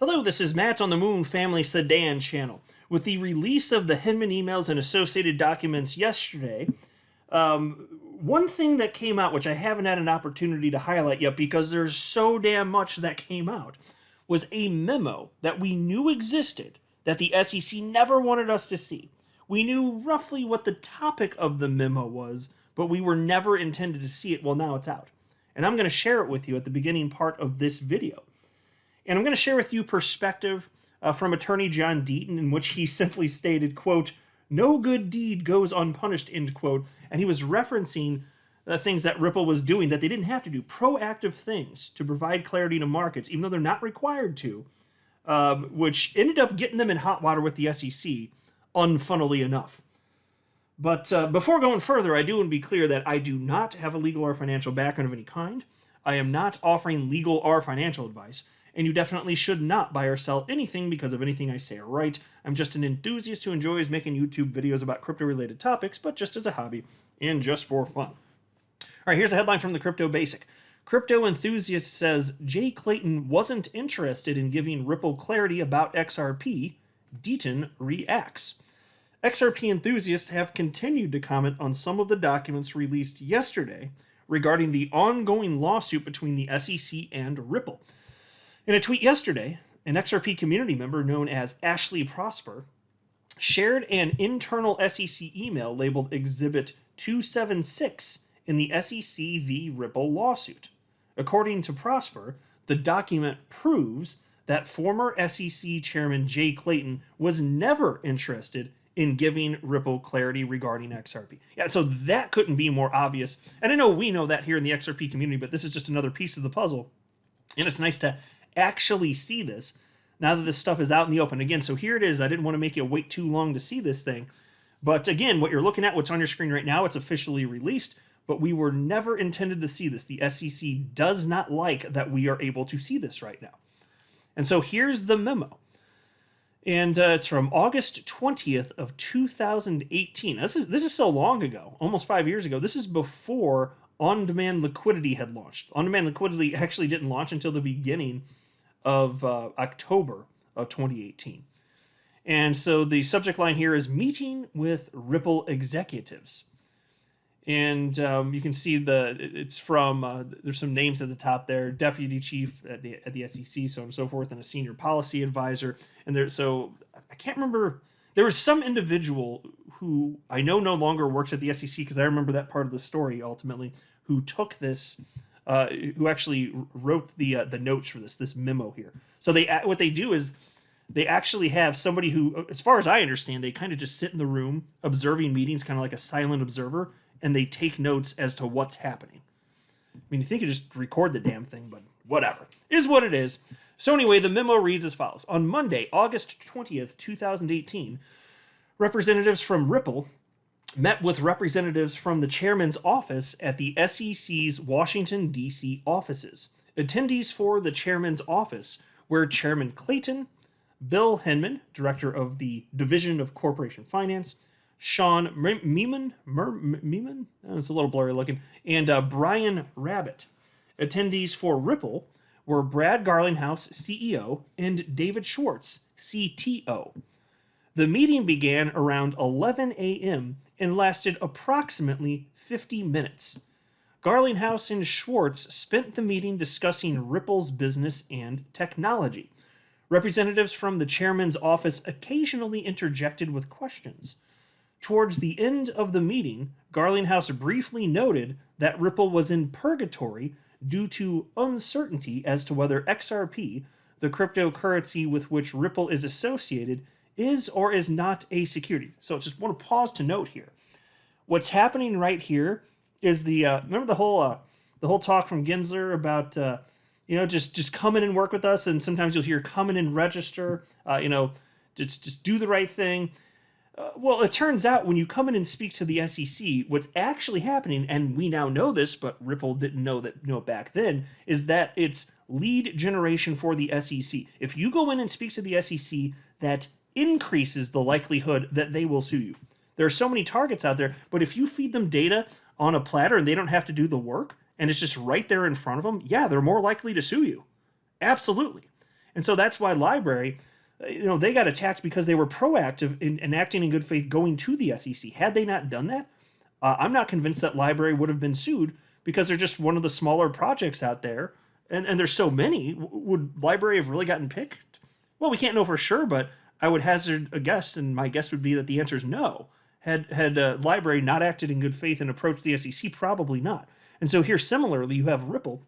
Hello, this is Matt on the Moon Family Sedan channel. With the release of the Hinman emails and associated documents yesterday, one thing that came out, which I haven't had an opportunity to highlight yet because there's so damn much that came out, was a memo that we knew existed that the SEC never wanted us to see. We knew roughly what the topic of the memo was, but we were never intended to see it. Well, now it's out. And I'm going to share it with you at the beginning part of this video. And I'm going to share with you perspective from attorney John Deaton, in which he simply stated, quote, "No good deed goes unpunished," end quote. And he was referencing things that Ripple was doing that they didn't have to do, proactive things to provide clarity to markets, even though they're not required to, which ended up getting them in hot water with the SEC, unfunnily enough. But before going further, I do want to be clear that I do not have a legal or financial background of any kind. I am not offering legal or financial advice, and you definitely should not buy or sell anything because of anything I say or write. I'm just an enthusiast who enjoys making YouTube videos about crypto-related topics, but just as a hobby and just for fun. All right, here's a headline from the Crypto Basic. Crypto enthusiast says Jay Clayton wasn't interested in giving Ripple clarity about XRP. Deaton reacts. XRP enthusiasts have continued to comment on some of the documents released yesterday regarding the ongoing lawsuit between the SEC and Ripple. In a tweet yesterday, an XRP community member known as Ashley Prosper shared an internal SEC email labeled Exhibit 276 in the SEC v. Ripple lawsuit. According to Prosper, the document proves that former SEC Chairman Jay Clayton was never interested in giving Ripple clarity regarding XRP. Yeah, so that couldn't be more obvious. And I know we know that here in the XRP community, but this is just another piece of the puzzle. And it's nice to actually see this now that this stuff is out in the open. Again, so here it is. I didn't want to make you wait too long to see this thing. But again, what you're looking at, what's on your screen right now, it's officially released, but we were never intended to see this. The SEC does not like that we are able to see this right now. And so here's the memo. And it's from August 20th of 2018. This is so long ago, almost 5 years ago. This is before on-demand liquidity had launched. On-demand liquidity actually didn't launch until the beginning of October of 2018. And so the subject line here is meeting with Ripple executives. And you can see it's from, there's some names at the top there, deputy chief at the SEC, so on and so forth, and a senior policy advisor. And so I can't remember, there was some individual who I know no longer works at the SEC, because I remember that part of the story ultimately, who took this, who actually wrote the notes for this memo here. So what they do is they actually have somebody who, as far as I understand, they kind of just sit in the room observing meetings, kind of like a silent observer, and they take notes as to what's happening. I mean, you think you just record the damn thing, but whatever. Is what it is. So anyway, the memo reads as follows. On Monday, August 20th, 2018, representatives from Ripple met with representatives from the chairman's office at the SEC's Washington, D.C. offices. Attendees for the chairman's office were Chairman Clayton, Bill Hinman, director of the Division of Corporation Finance, Sean Meeman, it's a little blurry looking, and Brian Rabbit. Attendees for Ripple were Brad Garlinghouse, CEO, and David Schwartz, CTO. The meeting began around 11 a.m. and lasted approximately 50 minutes. Garlinghouse and Schwartz spent the meeting discussing Ripple's business and technology. Representatives from the chairman's office occasionally interjected with questions. Towards the end of the meeting, Garlinghouse briefly noted that Ripple was in purgatory due to uncertainty as to whether XRP, the cryptocurrency with which Ripple is associated, is or is not a security. So just want to pause to note here. What's happening right here is remember the whole talk from Gensler about just come in and work with us, and sometimes you'll hear come in and register, just do the right thing. Well, it turns out when you come in and speak to the SEC, what's actually happening, and we now know this, but Ripple didn't know it back then, is that it's lead generation for the SEC. If you go in and speak to the SEC, that increases the likelihood that they will sue you. There are so many targets out there, but if you feed them data on a platter and they don't have to do the work, and it's just right there in front of them, yeah, they're more likely to sue you. Absolutely. And so that's why Library, they got attacked because they were proactive in acting in good faith going to the SEC. Had they not done that, I'm not convinced that Library would have been sued, because they're just one of the smaller projects out there. And there's so many. Would Library have really gotten picked? Well, we can't know for sure, but I would hazard a guess, and my guess would be that the answer is no. Had Library not acted in good faith and approached the SEC, probably not. And so here, similarly, you have Ripple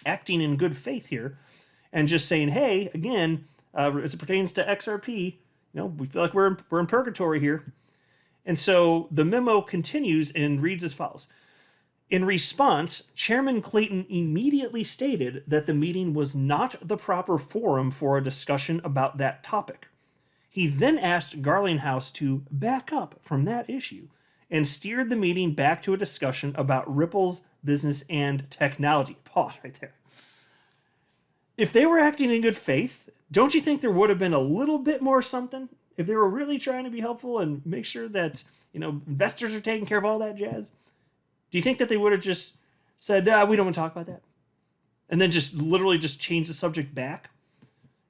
acting in good faith here and just saying, hey, again, as it pertains to XRP, we feel like we're in purgatory here. And so the memo continues and reads as follows. In response, Chairman Clayton immediately stated that the meeting was not the proper forum for a discussion about that topic. He then asked Garlinghouse to back up from that issue and steered the meeting back to a discussion about Ripple's business and technology. Pause right there. If they were acting in good faith, don't you think there would have been a little bit more something? If they were really trying to be helpful and make sure that, investors are taking care of all that jazz? Do you think that they would have just said, we don't want to talk about that? And then just literally just change the subject back?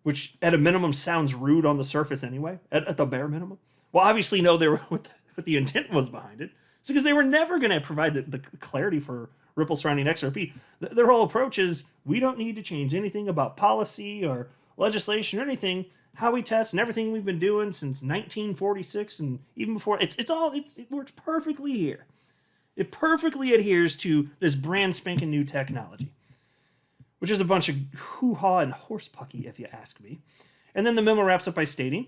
Which at a minimum sounds rude on the surface anyway, at the bare minimum. Well, obviously no, they were what the intent was behind it. It's because they were never going to provide the clarity for Ripple surrounding XRP. Their whole approach is, we don't need to change anything about policy or legislation or anything. How we test and everything we've been doing since 1946 and even before, it works perfectly here. It perfectly adheres to this brand spanking new technology, which is a bunch of hoo-ha and horsepucky, if you ask me. And then the memo wraps up by stating,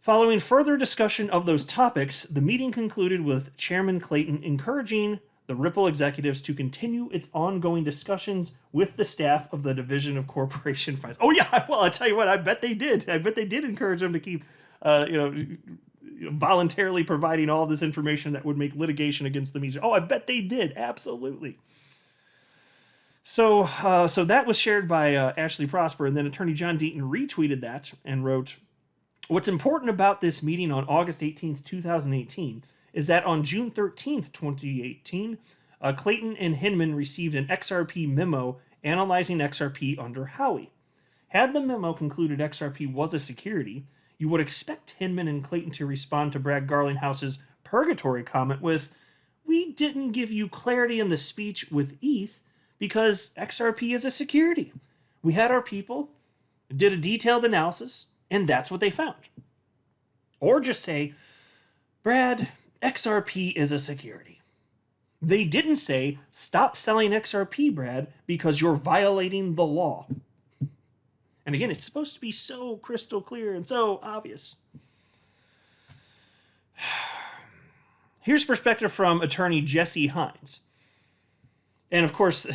following further discussion of those topics, the meeting concluded with Chairman Clayton encouraging the Ripple executives to continue its ongoing discussions with the staff of the Division of Corporation Finance. Oh yeah, well, I'll tell you what, I bet they did. I bet they did encourage them to keep, voluntarily providing all this information that would make litigation against them easier. Oh, I bet they did, absolutely. So that was shared by Ashley Prosper, and then Attorney John Deaton retweeted that and wrote, what's important about this meeting on August 18th, 2018, is that on June 13th, 2018, Clayton and Hinman received an XRP memo analyzing XRP under Howey. Had the memo concluded XRP was a security, you would expect Hinman and Clayton to respond to Brad Garlinghouse's purgatory comment with, we didn't give you clarity in the speech with ETH, because XRP is a security. We had our people, did a detailed analysis, and that's what they found. Or just say, Brad, XRP is a security. They didn't say, stop selling XRP, Brad, because you're violating the law. And again, it's supposed to be so crystal clear and so obvious. Here's perspective from attorney Jesse Hines. And of course,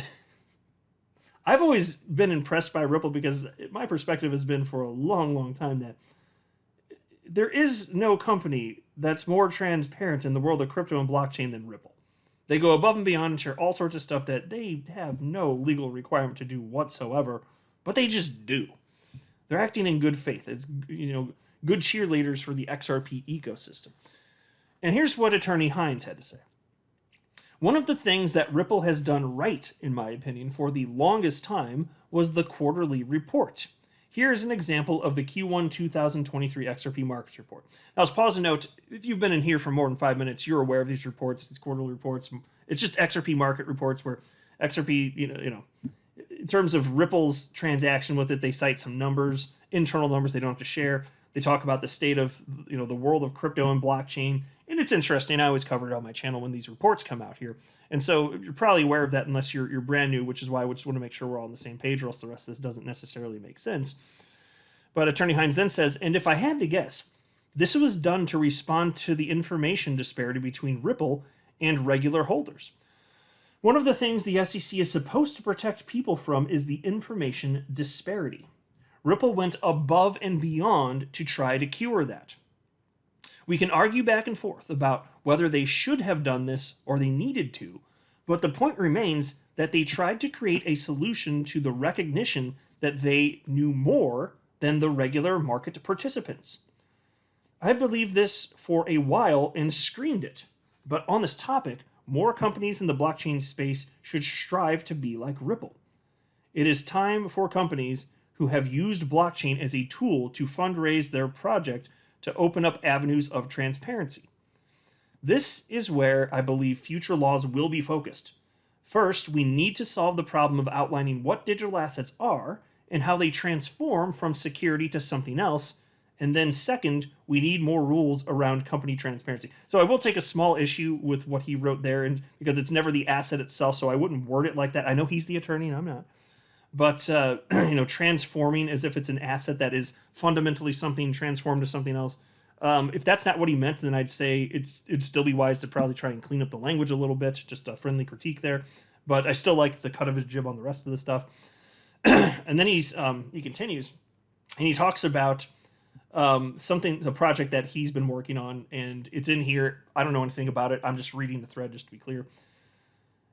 I've always been impressed by Ripple because my perspective has been for a long, long time that there is no company that's more transparent in the world of crypto and blockchain than Ripple. They go above and beyond and share all sorts of stuff that they have no legal requirement to do whatsoever, but they just do. They're acting in good faith. It's, good cheerleaders for the XRP ecosystem. And here's what Attorney Hines had to say. One of the things that Ripple has done right, in my opinion, for the longest time was the quarterly report. Here's an example of the Q1 2023 XRP Markets Report. Now, let's pause and note, if you've been in here for more than 5 minutes, you're aware of these reports, these quarterly reports. It's just XRP market reports where XRP, in terms of Ripple's transaction with it, they cite some numbers, internal numbers they don't have to share. They talk about the state of, the world of crypto and blockchain. And it's interesting. I always cover it on my channel when these reports come out here. And so you're probably aware of that unless you're brand new, which is why I just want to make sure we're all on the same page, or else the rest of this doesn't necessarily make sense. But Attorney Hines then says, and if I had to guess, this was done to respond to the information disparity between Ripple and regular holders. One of the things the SEC is supposed to protect people from is the information disparity. Ripple went above and beyond to try to cure that. We can argue back and forth about whether they should have done this or they needed to, but the point remains that they tried to create a solution to the recognition that they knew more than the regular market participants. I believed this for a while and screened it, but on this topic, more companies in the blockchain space should strive to be like Ripple. It is time for companies who have used blockchain as a tool to fundraise their project to open up avenues of transparency. This is where I believe future laws will be focused. First, we need to solve the problem of outlining what digital assets are and how they transform from security to something else. And then second, we need more rules around company transparency. So I will take a small issue with what he wrote there, and because it's never the asset itself, so I wouldn't word it like that. I know he's the attorney and I'm not. But, transforming as if it's an asset that is fundamentally something transformed to something else. If that's not what he meant, then I'd say it'd still be wise to probably try and clean up the language a little bit, just a friendly critique there. But I still like the cut of his jib on the rest of the stuff. And then he continues, and he talks about a project that he's been working on, and it's in here. I don't know anything about it. I'm just reading the thread just to be clear.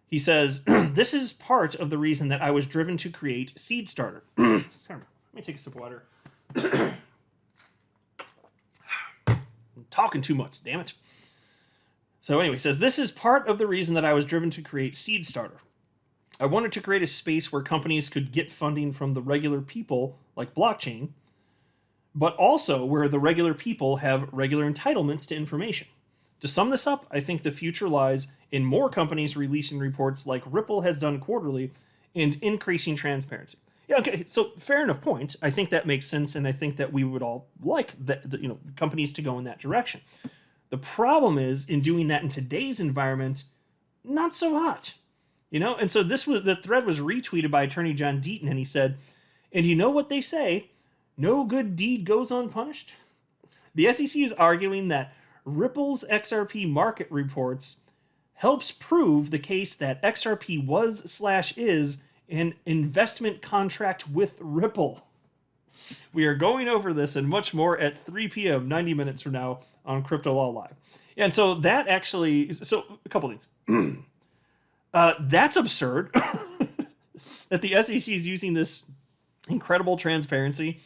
He says, this is part of the reason that I was driven to create Seed Starter. Let me take a sip of water. I'm talking too much, damn it. So anyway, he says, this is part of the reason that I was driven to create Seed Starter. I wanted to create a space where companies could get funding from the regular people, like blockchain, but also where the regular people have regular entitlements to information. To sum this up, I think the future lies in more companies releasing reports like Ripple has done quarterly and increasing transparency. Yeah, okay, so fair enough point. I think that makes sense, and I think that we would all like companies to go in that direction. The problem is, in doing that in today's environment, not so hot. And so the thread was retweeted by attorney John Deaton, and he said, and you know what they say, no good deed goes unpunished? The SEC is arguing that Ripple's XRP market reports helps prove the case that XRP was/is an investment contract with Ripple. We are going over this and much more at 3 p.m., 90 minutes from now on Crypto Law Live. And so that actually, a couple things. That's absurd that the SEC is using this incredible transparency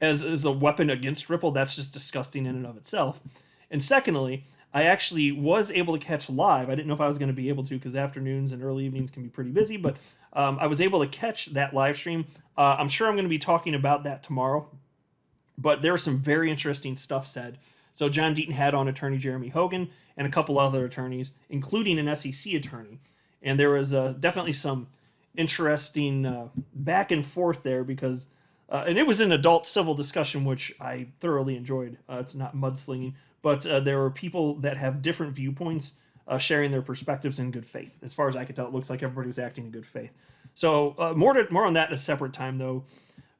as a weapon against Ripple. That's just disgusting in and of itself. And secondly, I actually was able to catch live. I didn't know if I was going to be able to because afternoons and early evenings can be pretty busy, but I was able to catch that live stream. I'm sure I'm going to be talking about that tomorrow, but there was some very interesting stuff said. So John Deaton had on attorney Jeremy Hogan and a couple other attorneys, including an SEC attorney. And there was definitely some interesting back and forth there because, and it was an adult civil discussion, which I thoroughly enjoyed. It's not mudslinging, but there were people that have different viewpoints sharing their perspectives in good faith. As far as I could tell, it looks like everybody was acting in good faith. So more on that at a separate time, though.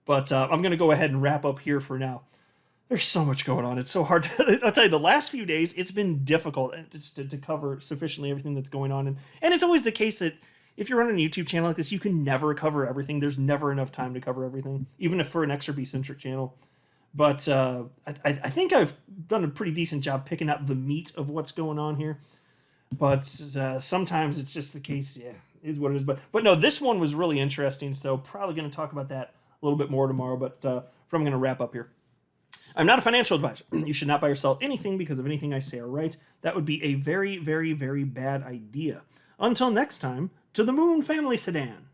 But I'm going to go ahead and wrap up here for now. There's so much going on. It's so hard to, I'll tell you, the last few days, it's been difficult to cover sufficiently everything that's going on. And it's always the case that if you're running a YouTube channel like this, you can never cover everything. There's never enough time to cover everything, even if for an XRP-centric channel. But I think I've done a pretty decent job picking out the meat of what's going on here. But sometimes it's just the case, yeah, is what it is. But no, this one was really interesting, so probably going to talk about that a little bit more tomorrow. But I'm going to wrap up here. I'm not a financial advisor. You should not buy or sell anything because of anything I say or write. That would be a very, very, very bad idea. Until next time, to the Moon Family Sedan.